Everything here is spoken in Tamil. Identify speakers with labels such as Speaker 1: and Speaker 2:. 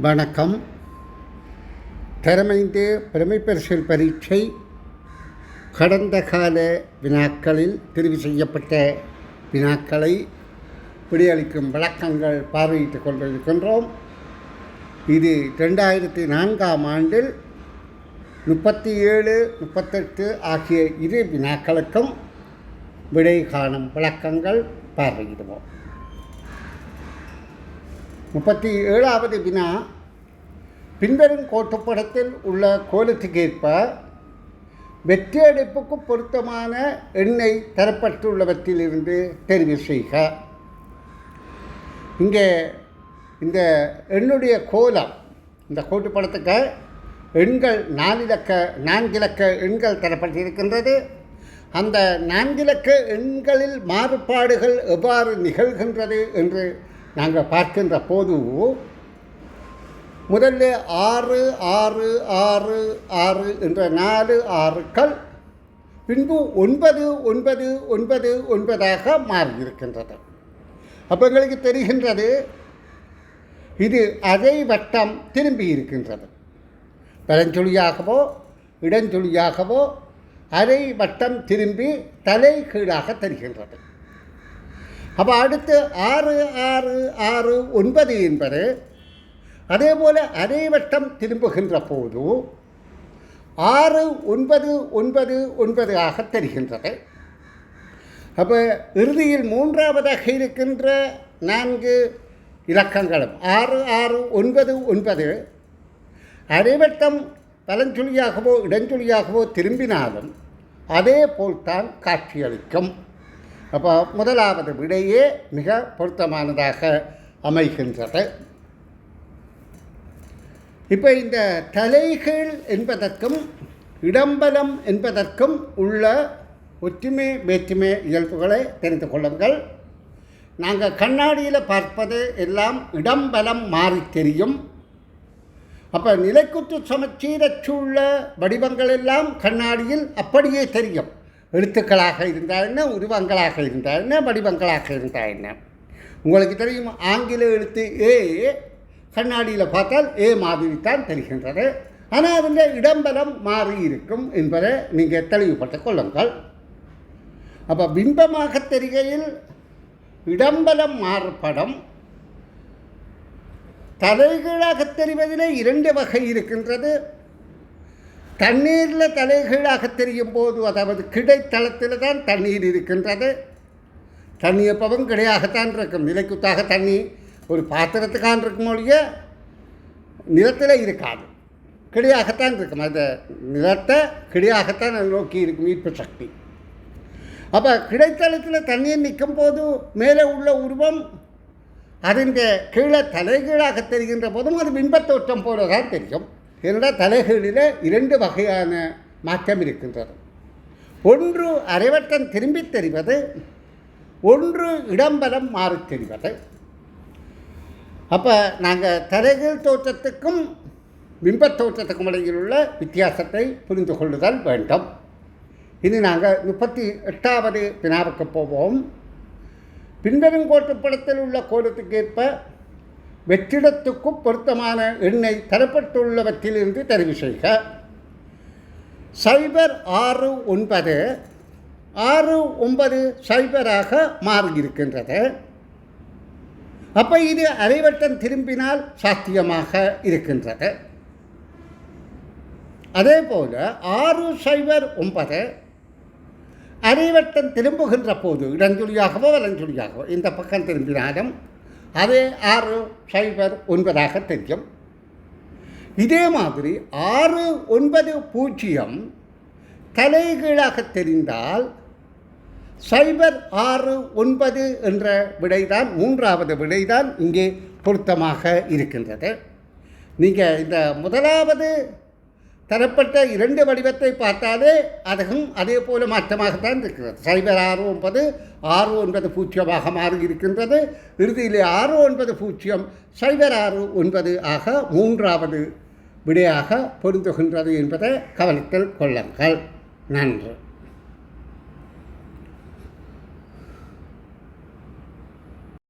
Speaker 1: வணக்கம். தரமைந்து பிரமைப்பரிசில் பரீட்சை கடந்த கால வினாக்களில் தெரிவு செய்யப்பட்ட வினாக்களை விடையளிக்கும் விளக்கங்கள் பார்வையிட்டுக் கொண்டிருக்கின்றோம். இது 2004ஆம் ஆண்டில் 37, 38 ஆகிய இரு வினாக்களுக்கும் விடை காணும் விளக்கங்கள் பார்வையிடுவோம். 37வது வினா, பின்வரும் கோட்டுப்படத்தில் உள்ள கோலத்துக்கேற்ப வெற்றியடைப்புக்கு பொருத்தமான எண்ணெய் தரப்பட்டுள்ளவற்றிலிருந்து தெரிவு செய்க. இங்கே இந்த எண்ணுடைய கோலம், இந்த கோட்டுப்படத்துக்கு எண்கள் 4 இலக்க எண்கள் தரப்பட்டிருக்கின்றது. அந்த 4 இலக்க எண்களில் மாறுபாடுகள் எவ்வாறு நிகழ்கின்றது என்று நாங்கள் பார்க்கின்ற போது, முதல்ல 6, 6, 6, 6 என்ற 4 6க்கள் பின்பு 9, 9, 9, 9ஆக மாறியிருக்கின்றது. அப்போ எங்களுக்கு தெரிகின்றது இது அரை வட்டம் திரும்பி இருக்கின்றது. பழஞ்சொலியாகவோ இடஞ்சொலியாகவோ அரை வட்டம் திரும்பி தலை கீழாக தெரிகின்றது. அப்போ அடுத்து 6, 6, 6, 9 என்பது அதே போல் அரை வட்டம் திரும்புகின்ற போது 6, 9, 9, 9 ஆக தெரிகின்றது. அப்போ இறுதியில் மூன்றாவதாக இருக்கின்ற 4 இலக்கங்களும் 6, 6, 9, 9 அரைவட்டம் பலஞ்சொலியாகவோ இடஞ்சொலியாகவோ திரும்பினாலும் அதே போல்தான் காட்சியளிக்கும். அப்போ முதலாவது விடையே மிக பொருத்தமானதாக அமைகின்றது. இப்போ இந்த தலைகீழ் என்பதற்கும் இடம்பலம் என்பதற்கும் உள்ள ஒற்றுமை வேற்றுமை இயல்புகளை தெரிந்து கொள்ளுங்கள். நாங்கள் கண்ணாடியில் பார்ப்பது எல்லாம் இடம்பலம் மாறி தெரியும். அப்போ நிலைக்குத்து சமச்சீரற்றுள்ள வடிவங்கள் எல்லாம் கண்ணாடியில் அப்படியே தெரியும். எழுத்துக்களாக இருந்தால் என்ன, உருவங்களாக இருந்தால் என்ன, வடிவங்களாக இருந்தால் என்ன. உங்களுக்கு தெரியும், ஆங்கில எழுத்து ஏ கண்ணாடியில் பார்த்தால் ஏ மாதிரி தான் தெரிகின்றது. ஆனால் அதில் இடம்பலம் மாறி இருக்கும் என்பதை நீங்கள் தெளிவுபடுத்திக் கொள்ளுங்கள். அப்போ பிம்பமாக தெரிகையில் இடம்பலம் மாறுபடும். தலைகீழாக தெரிவதில் 2 வகை இருக்கின்றது. தண்ணீரில் தலைகீழாக தெரியும் போது, அதாவது கிடைத்தளத்தில் தான் தண்ணீர் இருக்கின்றது. தண்ணி எப்பவும் கிடையாகத்தான் இருக்கும். நிலைக்குத்தாக தண்ணி ஒரு பாத்திரத்துக்கான் இருக்கும் ஒழிய நிலத்தில் இருக்காது, கிடையாகத்தான் இருக்கும். அந்த நிலத்தை கிடையாகத்தான் அது நோக்கி இருக்கும் ஈர்ப்பு சக்தி. அப்போ கிடைத்தளத்தில் தண்ணீர் நிற்கும் போது மேலே உள்ள உருவம் அதன் கீழே தலைகீழாக தெரிகின்ற போதும் அது பின்பத்தோற்றம் போல தான் தெரியும். என்னிடம் தலைகீழில் 2 வகையான மாற்றம் இருக்கின்றது. ஒன்று அரைவட்டம் திரும்பி தெரிவது, ஒன்று இடம்பலம் மாறி தெரிவது. அப்போ நாங்கள் தலைகீழ் தோற்றத்துக்கும் பிம்பத்தோற்றத்துக்கும் இடையில் உள்ள வித்தியாசத்தை புரிந்து கொள்ளுதல் வேண்டும். இனி நாங்கள் 38வது வினாவுக்கு போவோம். பின்வரும் கோட்டுப்படத்தில் உள்ள கோலத்துக்கேற்ப வெற்றிடத்துக்கு பொருத்தமான எண்ணெய் தரப்பட்டுள்ளவற்றிலிருந்து தெரிவு செய்க. 0, 6, 9 6, 9 0ஆக மாறியிருக்கின்றது. அப்போ இது அரைவட்டம் திரும்பினால் சாத்தியமாக இருக்கின்றது. அதே போல் 6, 0, 9 அரைவட்டம் திரும்புகின்ற போது இடஞ்சொலியாகவோ வலஞ்சொலியாகவோ இந்த பக்கம் திரும்பினாலும் அதே 6, 0, 9ஆக தெரியும். இதே மாதிரி 6, 9, 0 தலைகீழாக தெரிந்தால் 0, 6, 9 என்ற விடைதான், மூன்றாவது விடைதான் இங்கே பொருத்தமாக இருக்கின்றது. நீங்கள் இந்த முதலாவது தரப்பட்ட 2 வடிவத்தை பார்த்தாலே அதுவும் அதே போல் மாற்றமாகத்தான் இருக்கிறது. 0, 6, 9 6, 9, 0ஆக மாறி இருக்கின்றது. இறுதியிலே 6, 9, 0 0, 6, 9 ஆக மூன்றாவது விடையாக பொருந்துகின்றது என்பதை கவனத்தில் கொள்ளுங்கள். நன்றி.